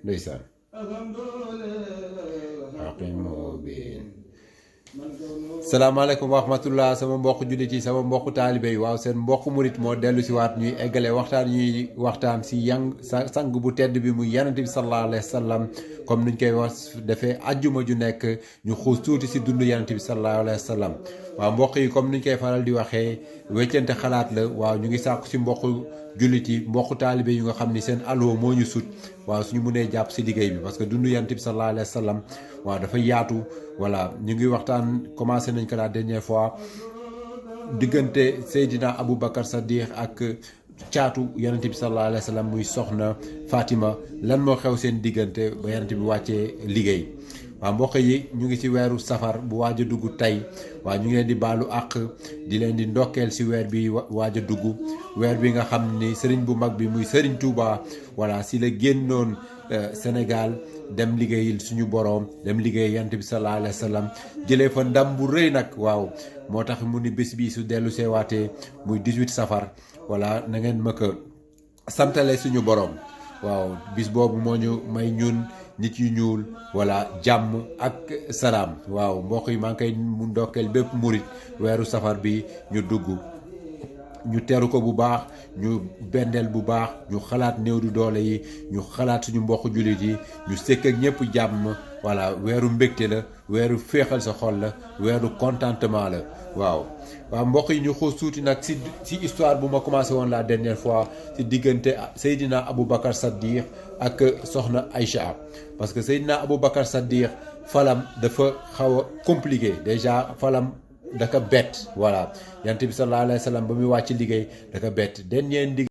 ndeysaan salaamaaleykum wa rahmatullah sama mbokk jullit yi sama mbokk taalibe yi waaw seen mbokk murit moo dellu si waat ñuy eggale ñuy waxtaan si sang bu tedd bi muy Yonent bi sallallahu alayhi wa sallam comme niñ koy wax defee ajjuma ju nekk ñu xuus tuuti si dund Yonent bi sallallahu alayhi wa sallam waaw mbokk yi comme niñ koy faral di waxee weccante xalaat la waaw ñu ngi sàkku si mbokk jullit yi mbokk taalibe yu nga xam ni seen aloo moo ñu sut waaw suñu mënee jàpp si liggéey bi parce que dund Yonent bi sallallahu alayhi wa sallam waaw dafa yaatu voilà ñu ngi waxtaan commencé nañ ko la dernière fois diggante Seydina Aboubacar Saddiq ak caatu Yonent bi sallallahu alayhi wa sallam muy soxna Fatima lan moo xew seen diggante ba Yonent bi wàccee liggéey waaw mbokk yi ñu ngi ci weeru safar bu waaj a dugg tey waaw ñu ngi leen di baalu àq di leen di ndokkeel ci weer bi waaj a dugg weer bi nga xam ni sëriñ bu mag bi muy sëriñ Touba voilà si la génnoon Sénégal dem liggéeyil suñu boroom dem liggéey Yonent bi sallallahu alayhi wa sallam jëlee fa ndam bu rëy nag waaw moo tax mu ni bés bi su dellu seewaatee muy 18 safar voilà na ngeen ma ko santale suñu boroom waaw bis boobu moo ñu may ñun nit yu ñuul voilà jàmm ak salaam waaw mbokk yi maa ngi koy mu ndokkeel bépp murit weeru safar bi ñu dugg ñu teru ko bu baax ñu bendeel bu baax ñu xalaat néew du doole yi ñu xalaat suñu mbokk jullit yi ñu sekk ak ñëpp jàmm voilà weeru mbégte la weeru féexal sa xol la weeru contentement la waaw mbokk yi ñu xuus tuuti nag si histoire bu ma commencé woon la dernière fois si diggante Seydina Aboubacar Saddiq ak soxna Aïcha parce que Seydina Aboubacar Saddiq falam dafa xaw a compliqué déjà falam daka bett voilà Yonent bi sallallahu alayhi wa sallam ba muy wàcc liggéey daka bett dernier ndig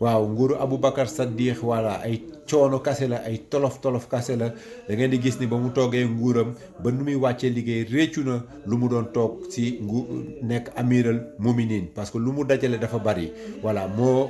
waaw nguuru Aboubacar Saddiq voilà ay coono kase la ay tolof kase la da ngeen di gis ni ba mu toogee nguuram ba nu muy wàccee liggéey réccu na lu mu doon toog si nekk amiral muminin parce que lu mu dajale dafa bari voilà moo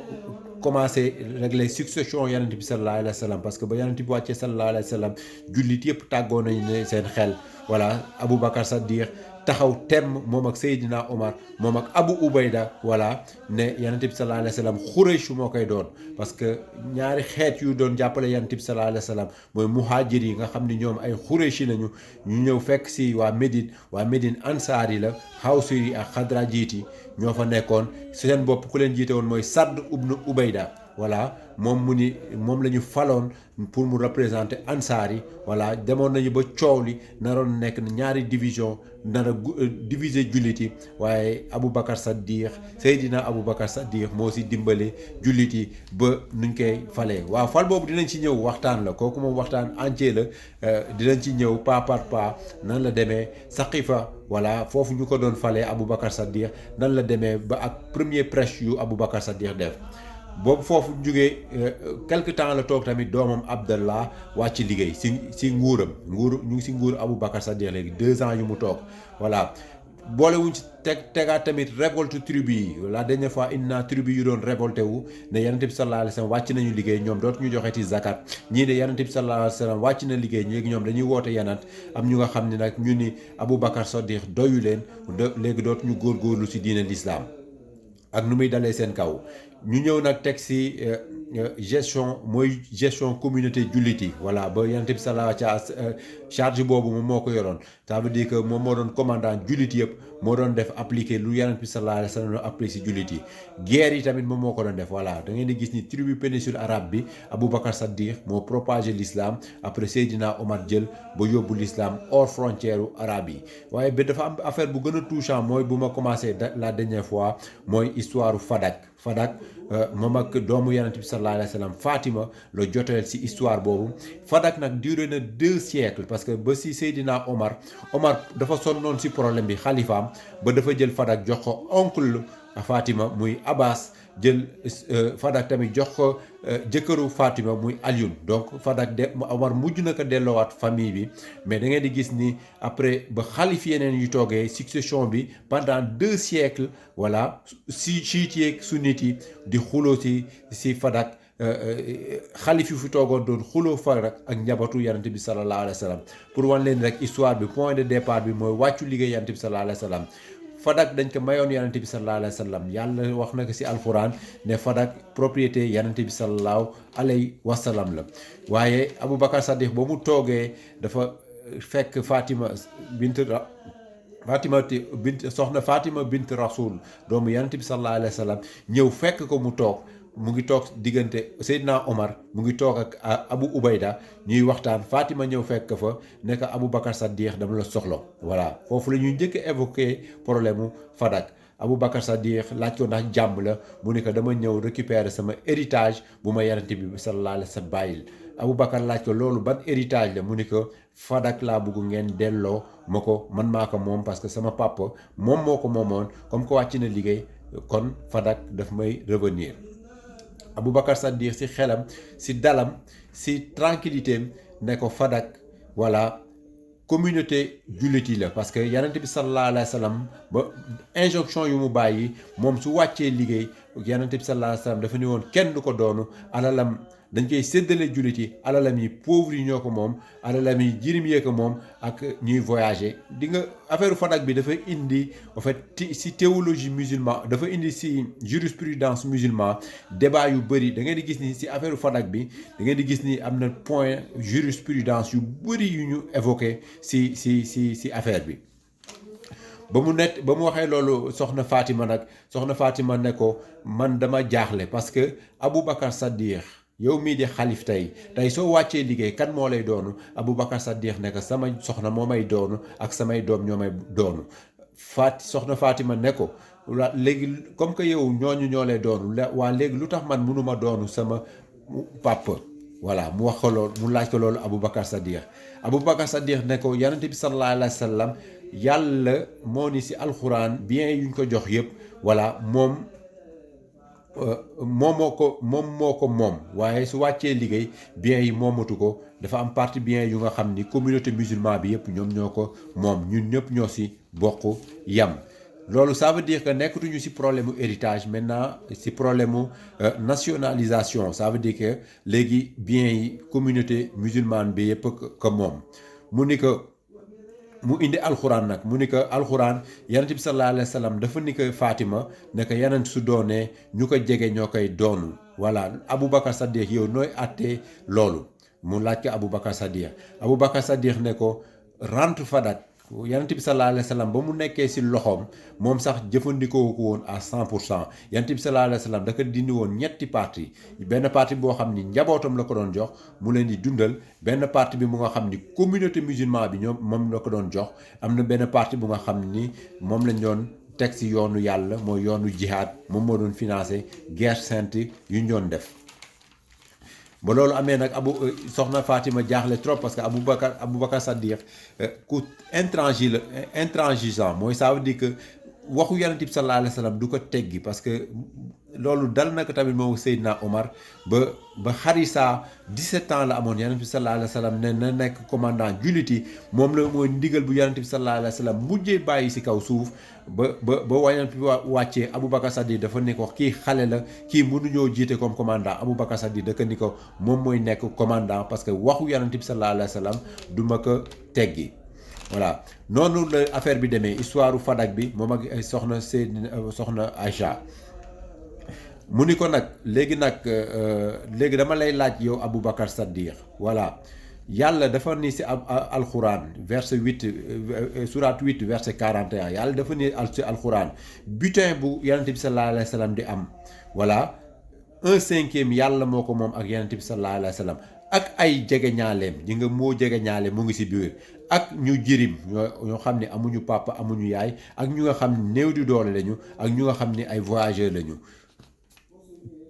commencé régler succession Yonent bi sallallahu alayhi wa sallam parce que ba Yonent bi wàccee sallallahu alayhi wa sallam jullit yëpp tàggoo nañu ne seen xel voilà Aboubacar Saddiq taxaw temm moom ak Seydina Omar moom ak Abu Ubayda voilà ne Yonent bi sallallahu alayhi wa sallam Xuraysh moo koy doon parce que ñaari xeet yu doon jàppale Yonent bi sallallahu alayhi wa sallam mooy muhaajir yi nga xam ni ñoom ay Xuraysh lañu ñu ñëw fekk si waa Médine ansaar yi la Xawsi yi ak Xadrajiit yi ñoo fa nekkoon seen bopp ku leen jiite woon mooy Sadd ibn Ubayda voilà moom la ñu faloon pour mu représenter ansaar yi voilà demoon nañu ba coow li naroon nekk ñaari division nar a diviser jullit yi waaye Seydina Aboubacar Saddiq moo si dimbale jullit yi ba nuñ koy falee waaw fal boobu dinañ ci ñëw waxtaan la kooku moom waxtaan entier la dinañ ci ñëw pas par pas nan la demee Saqifa voilà foofu ñu ko doon falee Aboubacar Saddiq nan la demee ba ak premier prêche yu Aboubacar Saddiq def boobu foofu jógee quelque temps la toog tamit doomam Abdallah wàcc liggéey si nguuram ñu ngi si nguuru Aboubacar Saddiq léegi 2 ans yu mu toog voilà boolewuñ ci tegaat tamit révolte tribu yi la dernière fois indi naa tribu yu doon révolté wu ne Yonent bi sallallahu alayhi wa sallam wàcc nañu liggéey ñoom dootuñu joxeeti zakat ñii ne Yonent bi sallallahu alayhi wa sallam wàcc na liggéey léegi ñoom dañuy woote yanant am ñu nga xam ne nag ñu ni Aboubacar Saddiq doyu leen léegi dootuñu góorgóorlu si diine l'islam ak nu muy dalee seen kaw ñu ñëw nag teg si gestion communauté jullit yi voilà ba Yonent bi sallallahu alayhi wa sallam charge boobu moom moo ko yoroon ça veut dire que moom moo doon commandant jullit yëpp moo doon def appliquer lu Yonent bi sallallahu alayhi wa sallam appliquer si jullit yi guerre yi tamit moom moo ko doon def voilà da ngeen di gis ni tribu péninsule arabe bi Aboubacar Saddiq moo propagé l'islam après Seydina Omar jël ba yóbbu l'islam hors frontière arabe yi waaye ba dafa am affaire bu gën a touchant mooy bu ma commencé la dernière fois mooy histoire Fadak moom ak doomu Yonent bi sallallahu alayhi wa sallam Fatima la joteel si histoire boobu Fadak nag duré na 2 siècles parce que ba si Seydina Omar dafa sonnoon si problème bi xalifaam ba dafa jël Fadak jox ko oncle Fatima muy Abbas jël Fadak tamit jox ko jëkkëru Fatima muy Alioune donc Fadak Omar mujj na ko delloowaat famille bi mais da ngeen di gis ni après ba xalif yeneen yu toogee succession bi pendant 2 siècles voilà si chiite yeeg sunnite yi di xuloo si Fadak xalif yu fi toogoon doon xuloo Fadak ak njabootu Yonent bi sallallahu alayhi wa sallam pour wan leen rek histoire bi point de départ bi mooy wàccu liggéey Yonent bi sallallahu alayhi wa sallam Fadak dañ ko mayoon yonente bi sallallahu alayhi wa sallam yàlla wax na ko si alquran ne Fadak propriété yonente bi sallallahu alayhi wa sallam la waaye Aboubacar Saddiq ba mu toogee dafa fekk Fatima bint Rasoul doomu yonente bi sallallahu alayhi wa sallam ñëw fekk ko mu toog mu ngi toog diggante Seydina Omar mu ngi toog ak Abu Ubayda ñuy waxtaan Fatima ñëw fekk fa ne ko Aboubacar Saddiq dama la soxla voilà foofu la ñuy njëkk a évoqué problème mu Fadak Aboubacar Saddiq laaj ko ndax jàmm la mu ne ko dama ñëw récupérer sama héritage bu ma yonent bi sallallahu alayhi wa sallam bàyyil Aboubacar laaj ko loolu ban héritage la mu ne ko Fadak laa bëgg ngeen delloo ma ko man maa ko moom parce que sama papa moom moo ko moomoon comme que wàcc na liggéey kon Fadak daf may revenir Aboubacar Saddiq si xelam si dalam si tranquillité ne ko Fadak voilà communauté jullit yi la parce que yonent bi sallallahu alayhi wa sallam ba injonction yu mu bàyyi moom su wàccee liggéey yonent bi sallallahu alayhi wa sallam dafa ne woon kenn du ko doonu alalam dañ koy séddale jullit yi alalam yi pauvre yi ñoo ko moom alalam yi jirim yee ko moom ak ñuy voyager di nga affaire Fadak bi dafa indi en fait si théologie musulman dafa indi si jurisprudence musulman débat yu bëri da ngeen di gis ni si affaire Fadak bi da ngeen di gis ni am na point jurisprudence yu bëri yu ñu évoqué si affaire bi ba mu waxee loolu soxna Fatima ne ko man dama jaaxle parce que Aboubacar Saddiq yow mii di xalif tey soo wàccee liggéey kan moo lay doonu Aboubacar Saddiq ne ko sama soxna moo may doonu ak samay doom ñoo may doonu soxna Fatima ne ko léegi comme que yow ñooñu ñoo lay doonu waa léegi lu tax man mënuma doonu sama papa voilà mu wax ko loolu mu laaj ko loolu Aboubacar Saddiq ne ko yonent bi sallallahu alayhi wa sallam yàlla moo ni si alxuraan bien yuñ ko jox yëpp voilà moom moo ko moom waaye su wàccee liggéey bien yi moomatu ko dafa am partie bien yu nga xam ni communauté musulman bi yëpp ñoom ñoo ko moom ñun ñëpp ñoo si bokk yam loolu ça veut dire que nekkatuñu si problème mu héritage maintenant si problème mu nationalisation ça veut dire que léegi bien yi communauté musulmane bi yëpp ko moom mu indi alxuraan nag mu ni ko alxuraan yonent bi sallallahu alayhi wa sallam dafa ni ko Fatima ne ko yonent su doonee ñu ko jege ñoo koy doonu voilà Aboubacar Saddiq yow nooy àttee loolu mu laaj ko Aboubacar Saddiq ne ko rentre Fadak yonent bi sallallahu alayhi wa sallam ba mu nekkee si loxoom moom sax jëfandikoo ko woon à 100% yonent bi sallallahu alayhi wa sallam da ko dindi woon ñetti parti benn parti boo xam ni njabootam la ko doon jox mu leen di dundal benn parti bi mu nga xam ni communauté musulman bi ñoom moom la ko doon jox am na benn parti bu nga xam ni moom lañ doon teg si yoonu yàlla mooy yoonu jihad moom moo doon financé guerre sainte yu ñu doon def. ba loolu amee nag soxna Fatima jaaxle trop parce que Aboubacar Saddiq ku intransigeant mooy ça veut dire que waxu yonent bi sallallahu alayhi wa sallam du ko teggi parce que loolu dal na ko tamit moom Seydina Omar ba Harisa 17 ans la amoon yonent bi sallallahu alayhi wa sallam ne na nekk commandant jullit yi moom la mooy ndigal bu yonent bi sallallahu alayhi wa sallam mujjee bàyyi si kaw suuf ba yonent bi wàccee Aboubacar Saddiq dafa ne ko kii xale la kii mënuñoo jiite comme commandant Aboubacar Saddiq da ko ni ko moom mooy nekk commandant parce que waxu yonent bi sallallahu alayhi wa sallam du ma ko teggi voilà noonu la affaire bi demee histoire Fadak bi moom ak soxna Aïcha mu ni ko nag léegi dama lay laaj yow Aboubacar Saddiq voilà yàlla dafa ni si alxuraan verset 8 surat 8 verset 41 yàlla dafa ni si alxuraan butin bu yonent bi sallallahu alayhi wa sallam di am voilà 1/5 yàlla moo ko moom ak yonent bi sallallahu alayhi wa sallam ak ay jegeñaaleem ji nga moo jegeñaale mu ngi si biir ak ñu jirim ñoo xam ne amuñu papa amuñu yaay ak ñu nga xam ne néew di doole lañu ak ñu nga xam ne ay voyageurs lañu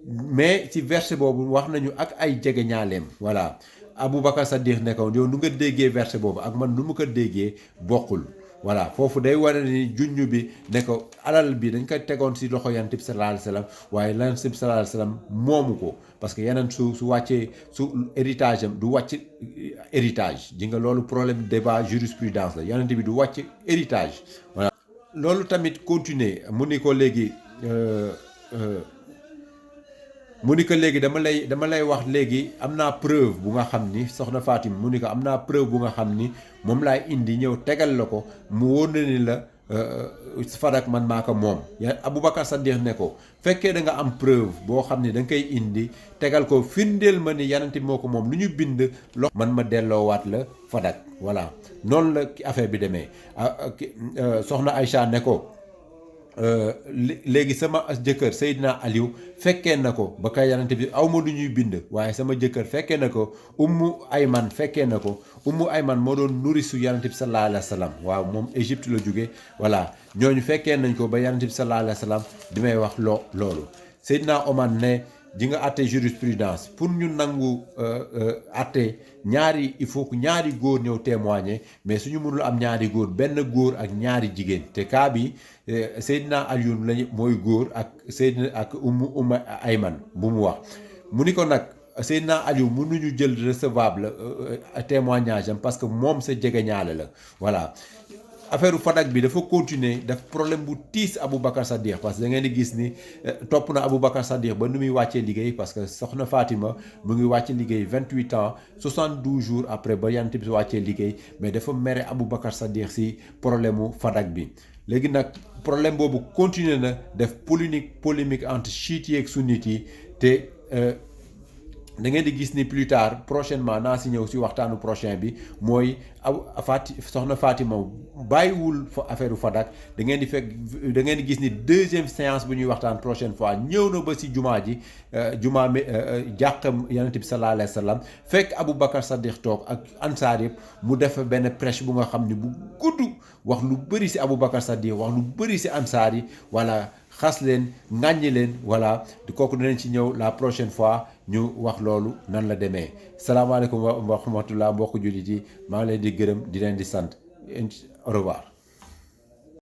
mais ci verset boobu wax nañu ak ay jegeñaaleem voilà Aboubacar Saddiq ne ko yow nu nga déggee verset boobu ak man nu mu ko déggee bokkul voilà foofu day wane ni junj bi ne ko alal bi dañ ko tegoon si loxo yonent bi sallallahu alayhi wa sallam waaye yonent bi sallallahu alayhi wa sallam moomu ko parce que yeneen su wàccee su héritage am du wàcc héritage ji nga loolu problème débat jurisprudence la yonent bi du wàcc héritage voilà. loolu tamit continuer mu ni ko léegi dama lay wax léegi am naa preuve bu nga xam ni soxna Fatima mu ni ko am naa preuve bu nga xam ni moom laay indi ñëw tegal la ko mu wóor na ni la fadak man maa ko moom Aboubacar Saddiq ne ko fekkee da nga am preuve boo xam ne da nga koy indi tegal ko firndeel ma ni yanante bi moo ko moom lu ñu bind man ma delloowaat la fadak voilà noonu la affaire bi demee soxna Aïcha ne ko léegi sama jëkkër Seydina Aliou fekkee na ko ba kay yanante bi aw ma lu ñuy bind waaye sama jëkkër fekkee na ko Ummu Ayman fekkee na ko Ummu Ayman moo doon nourrice yanante bi sallallahu alayhi wa sallam waaw moom Égypte la jóge voilà ñooñu fekkee nañ ko ba yanante bi sallallahu alayhi wa sallam di may wax loolu Seydina Omar ne ji nga àtte jurisprudence pour ñu nangu àtte ñaari il faut que ñaari góor ñëw témoigner mais suñu mënul am ñaari góor benn góor ak ñaari jigéen te cas bi Seydina Aliou lañu mooy góor ak Seydina ak Ummu Ayman bu mu wax mu ni ko nag Seydina Aliou mënuñu jël recevable témoignage am parce que moom sa jegeñaale la voilà affaire fadak bi dafa continuer daf problème bu tiis Aboubacar Saddiq parce que da ngeen di gis ni topp na Aboubacar Saddiq ba nu muy wàccee liggéey parce que soxna Fatima mu ngi wàcce liggéey 28 ans 72 jours après ba yanante bi wàccee liggéey mais dafa mere Aboubacar Saddiq si problème mu fadak bi léegi nag problème boobu continuer na def polémique entre chiites yi ak sunnites yi te da ngeen di gis ni plus tard prochainement naa si ñëw si waxtaanu prochain bi mooy soxna Fatima bàyyiwul affaire fadak da ngeen di gis ni deuxième séance bu ñuy waxtaan prochaine fois ñëw na ba si jumaa ji jumaa mi jàqam yanante bi sallallahu alayhi wa sallam fekk Aboubacar Saddiq toog ak ansaar yëpp mu def benn prêche bu nga xam ni bu gudd wax lu bëri si Aboubacar Saddiq wax lu bëri si ansaar yi voilà xas leen ŋàññi leen voilà kooku dinañ ci ñëw la prochaine fois ñu wax loolu nan la demee salaamaaleykum wa rahmatullah mbokku jullit yi maa ngi leen di gërëm di leen di sant au revoir